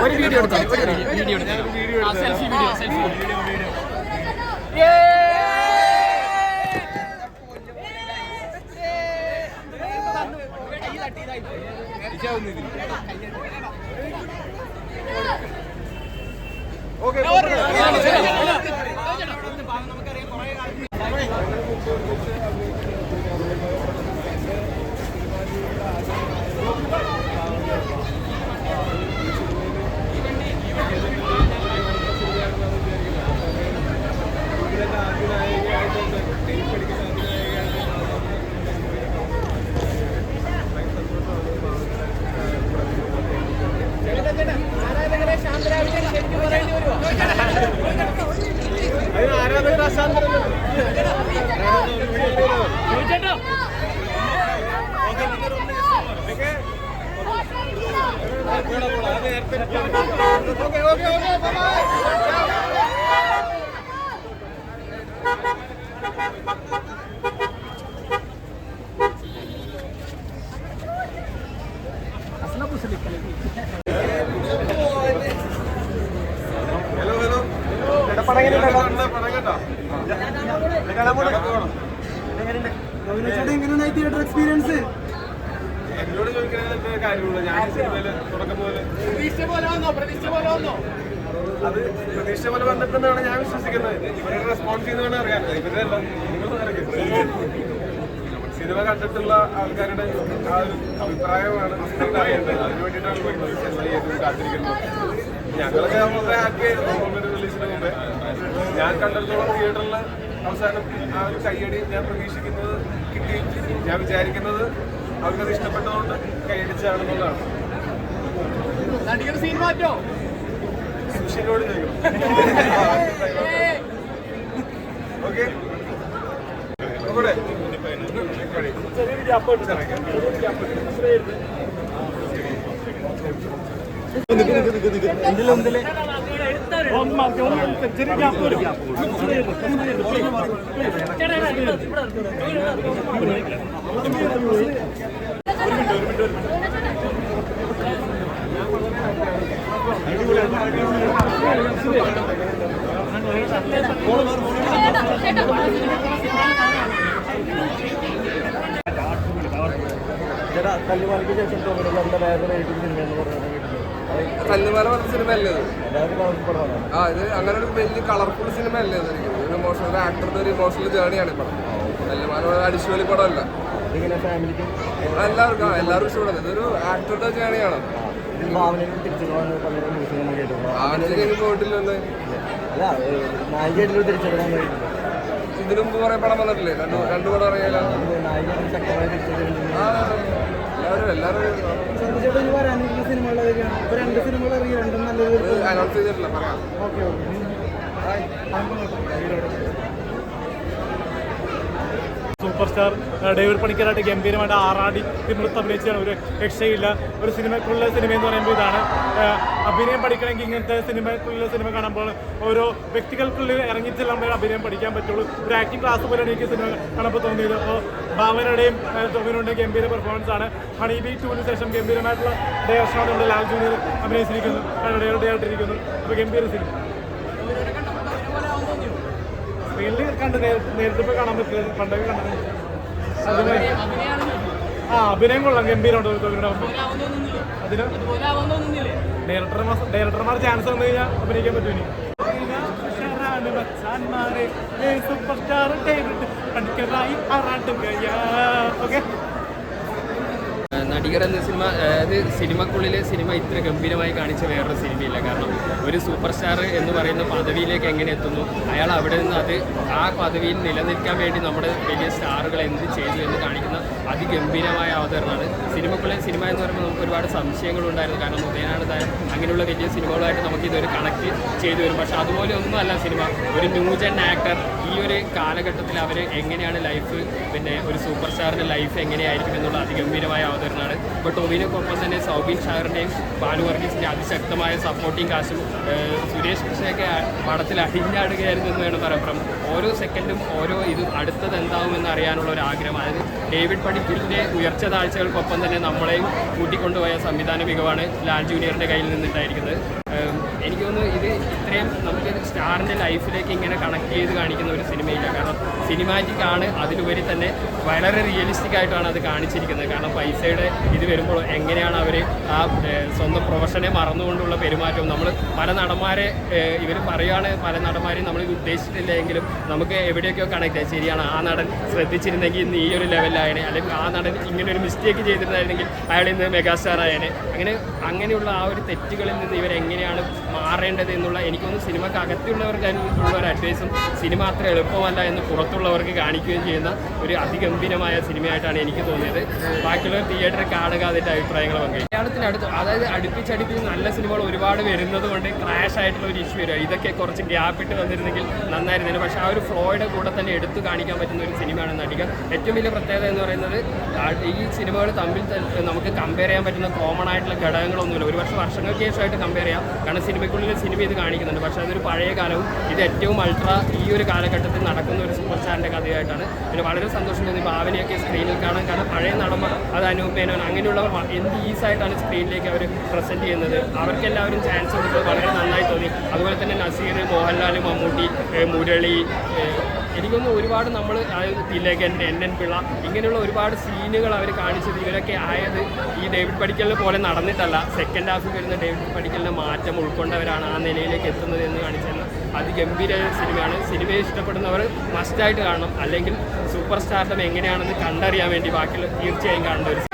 ഒരു വീഡിയോ എടുത്തോ, video selfie video. Experience എന്നോട് ചോദിക്കുന്ന കാര്യമുള്ളൂ. ഞാൻ സിനിമയില് തുടക്കം പോലെ അത് പ്രതീക്ഷ പോലെ വന്നിട്ടുണ്ടെന്നാണ് ഞാൻ വിശ്വസിക്കുന്നത്. ഇവരുടെ റെസ്പോൺസ് ചെയ്യുന്നതാണ് അറിയാം. ഇവരുടെ അല്ല, സിനിമ കണ്ടിട്ടുള്ള ആൾക്കാരുടെ ആ ഒരു അഭിപ്രായമാണ് അറിയേണ്ടത്. അതിന് വേണ്ടിയിട്ടാണ് കാത്തിരിക്കുന്നത്. ഞങ്ങളൊക്കെ വളരെ ഹാപ്പി ആയിരുന്നു റിലീസിന് മുമ്പേ. ഞാൻ കണ്ടിടത്തോളം തിയേറ്ററിൽ അവസാനം ആ ഒരു കയ്യടി ഞാൻ പ്രതീക്ഷിക്കുന്നത് കിട്ടി. ഞാൻ വിചാരിക്കുന്നത് അവർക്കത് ഇഷ്ടപ്പെട്ടതുകൊണ്ട് കൈയടിച്ചാണെന്നുള്ളതാണ്. സുഷിനോട് ചോദിക്കണം. ഓക്കെ, ചെറിയൊരു ഗ്യാപ്പ് കല്ലുമാലയ്ക്ക് ശേഷം കല്ലുമാല പറഞ്ഞ സിനിമ അല്ലേ ആ ഇത് അങ്ങനെ ഒരു വലിയ കളർഫുൾ സിനിമ അല്ലേ ഒരു ഇമോഷണൽ ആക്ടറുടെ ഒരു ഇമോഷണൽ ജേണിയാണ് പടം. കല്ലുമാല അടിച്ചുപൊളി പടമല്ല, എല്ലാവർക്കും ഇഷ്ടപ്പെടുന്നത്. ഇതൊരു ആക്ടറുടെ ജേണിയാണ്. ഭാവനയിലേക്ക് പോയിട്ടില്ലെന്ന് ഇതിനു മുമ്പ് കുറെ പടം വന്നിട്ടില്ലേ? രണ്ടു പടം അറിയാലോ. അനൗൺസ് ചെയ്തിട്ടില്ല, പറയാം. സൂപ്പർ സ്റ്റാർ ഡേവിഡ് പണിക്കരായിട്ട് ഗംഭീരമായിട്ട് ആറാടി തിമിർത്ത് അഭിനയിച്ചാണ്. ഒരു രക്ഷയില്ല. ഒരു സിനിമക്കുള്ള സിനിമ എന്ന് പറയുമ്പോൾ ഇതാണ്. അഭിനയം പഠിക്കണമെങ്കിൽ ഇങ്ങനത്തെ സിനിമക്കുള്ള സിനിമ കാണുമ്പോൾ ഓരോ വ്യക്തികൾക്കുള്ളിൽ ഇറങ്ങിച്ചെല്ലുമ്പോൾ അഭിനയം പഠിക്കാൻ പറ്റുള്ളൂ. ഒരു ആക്ടിംഗ് ക്ലാസ് പോലെയാണ് എനിക്ക് സിനിമ കാണുമ്പോൾ തോന്നിയത്. അപ്പോൾ ഭാവനയുടെയും ടോവിനോടെയും ഗംഭീര പെർഫോമൻസ് ആണ്. ഹണി ബി 2-ന് ശേഷം ഗംഭീരമായിട്ടുള്ള ഡയറക്ഷനോടുണ്ട്. ലാൽ ജൂനിയർ അഭിനയിച്ചിരിക്കുന്നു, ഡയറക്ടറായിട്ടിരിക്കുന്നു. അപ്പോൾ ഗംഭീര സിനിമ സ്ക്രീനിൽ കണ്ട് നേരിട്ട് പോയി കാണാൻ പറ്റില്ല, പണ്ടൊക്കെ കണ്ടത്. അഭിനയം കൊള്ളാം, ഗംഭീരമുണ്ട്. അതിന് ഡയറക്ടർമാർ ചാൻസ് വന്നു കഴിഞ്ഞാൽ അഭിനയിക്കാൻ പറ്റും. ഇനി സൂപ്പർ സ്റ്റാർ ഡേവിഡ് പണിക്കറായി ഓക്കെ. നടികർ എന്ന സിനിമ, അതായത് സിനിമക്കുള്ളിലെ സിനിമ ഇത്ര ഗംഭീരമായി കാണിച്ച വേറൊരു സിനിമയില്ല. കാരണം ഒരു സൂപ്പർ സ്റ്റാർ എന്ന് പറയുന്ന പദവിയിലേക്ക് എങ്ങനെ എത്തുന്നു, അയാൾ അവിടെ നിന്ന് അത് ആ പദവിയിൽ നിലനിൽക്കാൻ വേണ്ടി നമ്മുടെ വലിയ സ്റ്റാറുകൾ എന്ത് ചെയ്തു എന്ന് കാണിക്കുന്ന അതിഗംഭീരമായ അവതരണമാണ്. സിനിമക്കുള്ളിലെ സിനിമ എന്ന് പറയുമ്പോൾ നമുക്ക് ഒരുപാട് സംശയങ്ങളുണ്ടായിരുന്നു. കാരണം ഉദയനാണ് അങ്ങനെയുള്ള വലിയ സിനിമകളുമായിട്ട് നമുക്ക് ഇതൊരു കണക്ട് ചെയ്തു വരും. പക്ഷേ അതുപോലെ ഒന്നുമല്ല സിനിമ. ഒരു ന്യൂജൻ ആക്ടർ ഈ ഒരു കാലഘട്ടത്തിൽ അവർ എങ്ങനെയാണ് ലൈഫ്, പിന്നെ ഒരു സൂപ്പർ സ്റ്റാറിൻ്റെ ലൈഫ് എങ്ങനെയായിരിക്കും എന്നുള്ള അതിഗംഭീരമായ അവതരണമാണ്. ഇപ്പോൾ ടോവിനൊപ്പം തന്നെ സൗബിൻ ഷാറിൻ്റെയും ബാലു വർഗീസിൻ്റെ അതിശക്തമായ സപ്പോർട്ടിങ് കാശും സുരേഷ് കൃഷ്ണയൊക്കെ പടത്തിൽ അടിഞ്ഞാടുകയായിരുന്നു എന്ന് വേണം പറയാം. ഓരോ സെക്കൻഡും ഓരോ ഇതും അടുത്തത് എന്താവുമെന്ന് അറിയാനുള്ള ഒരു ആഗ്രഹം. അതായത് ഡേവിഡ് പടിക്കലിൻ്റെ ഉയർച്ച താഴ്ചകൾക്കൊപ്പം തന്നെ നമ്മളെയും കൂട്ടിക്കൊണ്ടുപോയ സംവിധാന മികവാണ് ലാൽ ജൂനിയറിൻ്റെ കയ്യിൽ നിന്നുണ്ടായിരിക്കുന്നത്. എനിക്ക് തോന്നുന്നു ഇത് ഇത്രയും നമുക്ക് സ്റ്റാറിൻ്റെ ലൈഫിലേക്ക് ഇങ്ങനെ കണക്ട് ചെയ്ത് കാണിക്കുന്ന ഒരു സിനിമയില്ല. കാരണം സിനിമാറ്റിക് ആണ്, അതിലുപരി തന്നെ വളരെ റിയലിസ്റ്റിക് ആയിട്ടാണ് അത് കാണിച്ചിരിക്കുന്നത്. കാരണം പൈസയുടെ ഇത് വരുമ്പോൾ എങ്ങനെയാണ് അവർ ആ സ്വന്തം പ്രൊഫഷനെ മറന്നുകൊണ്ടുള്ള പെരുമാറ്റവും. നമ്മൾ പല നടന്മാരെ ഇവർ പറയുകയാണ്, പല നടന്മാരെയും നമ്മൾ ഇത് ഉദ്ദേശിച്ചിട്ടില്ലെങ്കിലും നമുക്ക് എവിടെയൊക്കെയോ കണക്ട് ആയി. ശരിയാണ്, ആ നടൻ ശ്രദ്ധിച്ചിരുന്നെങ്കിൽ ഇന്ന് ഈ ഒരു ലെവലിലായനെ, അല്ലെങ്കിൽ ആ നടൻ ഇങ്ങനെ ഒരു മിസ്റ്റേക്ക് ചെയ്തിരുന്നായിരുന്നെങ്കിൽ അയാൾ ഇന്ന് മെഗാസ്റ്റാർ ആയനെ. അങ്ങനെയുള്ള ആ ഒരു തെറ്റുകളിൽ നിന്ന് ഇവരെങ്ങനെയാണ് മാറേണ്ടത് എന്നുള്ള എനിക്കൊന്ന് സിനിമക്ക് അകത്തുള്ളവർക്ക് അതിനുള്ള ഒരു അഡ്വൈസും സിനിമ അത്ര എളുപ്പമല്ല എന്ന് പുറത്തുള്ളവർക്ക് കാണിക്കുകയും ചെയ്യുന്ന ഒരു അതിഗംഭീരമായ സിനിമയായിട്ടാണ് എനിക്ക് തോന്നിയത്. ബാക്കിയുള്ളവർ തിയേറ്ററിൽ കാണുക, അതിൻ്റെ അഭിപ്രായങ്ങൾ പങ്കുവയ്ക്കും. മലയാളത്തിനടുത്ത് അതായത് അടുപ്പിച്ചടുപ്പിച്ച് നല്ല സിനിമകൾ ഒരുപാട് വരുന്നത് കൊണ്ട് ക്രാഷ് ആയിട്ടുള്ള ഒരു ഇഷ്യൂ വരിക. ഇതൊക്കെ കുറച്ച് ഗ്യാപ്പിട്ട് വന്നിരുന്നെങ്കിൽ നന്നായിരുന്നില്ല. പക്ഷേ ആ ഒരു ഫ്ലോയുടെ കൂടെ തന്നെ എടുത്തു കാണിക്കാൻ പറ്റുന്ന ഒരു സിനിമയാണ് നടിക. ഏറ്റവും വലിയ പ്രത്യേകത എന്ന് പറയുന്നത് ഈ സിനിമകൾ തമ്മിൽ നമുക്ക് കമ്പയർ ചെയ്യാൻ പറ്റുന്ന കോമൺ ആയിട്ടുള്ള ഘടകങ്ങളൊന്നുമില്ല. ഒരു വർഷങ്ങൾക്ക് ശേഷമായിട്ട് കമ്പയർ ചെയ്യാം, കാരണം സിനിമയ്ക്കുള്ളിൽ സിനിമ ഇത് കാണിക്കുന്നുണ്ട്. പക്ഷേ അതൊരു പഴയ കാലവും ഇത് ഏറ്റവും അൾട്രാ ഈ ഒരു കാലഘട്ടത്തിൽ നടക്കുന്ന ഒരു സൂപ്പർ സ്റ്റാറിൻ്റെ കഥയായിട്ടാണ്. പിന്നെ വളരെ സന്തോഷം തോന്നി ഭാവനയൊക്കെ സ്ക്രീനിൽ കാണാൻ. കാരണം പഴയ നടന്മാർ, അത് അനൂപ് മേനോൻ അങ്ങനെയുള്ളവർ എന്ത് ഈസായിട്ടാണ് സ്ക്രീനിലേക്ക് അവർ പ്രസൻറ്റ് ചെയ്യുന്നത്. അവർക്കെല്ലാവരും ചാൻസ് കൊടുത്തത് വളരെ നന്നായി തോന്നി. അതുപോലെ തന്നെ നസീർ, മോഹൻലാൽ, മമ്മൂട്ടി, മുരളി, എനിക്കൊന്ന് ഒരുപാട് നമ്മൾ തിലകൻ, എൻ പിള്ള ഇങ്ങനെയുള്ള ഒരുപാട് സീനുകൾ അവർ കാണിച്ചത് ഇവരൊക്കെ ആയത് ഈ ഡേവിഡ് പടിക്കലിനെ പോലെ നടന്നിട്ടല്ല. സെക്കൻഡ് ഹാഫിൽ വരുന്ന ഡേവിഡ് പടിക്കലിൻ്റെ മാറ്റം ഉൾക്കൊണ്ടവരാണ് ആ നിലയിലേക്ക് എത്തുന്നത് എന്ന് കാണിച്ചിരുന്ന അതിഗംഭീര സിനിമയാണ്. സിനിമയെ ഇഷ്ടപ്പെടുന്നവർ മസ്റ്റായിട്ട് കാണണം, അല്ലെങ്കിൽ സൂപ്പർ സ്റ്റാർഡം എങ്ങനെയാണെന്ന് കണ്ടറിയാൻ വേണ്ടി ബാക്കിയുള്ള തീർച്ചയായും കാണേണ്ട ഒരു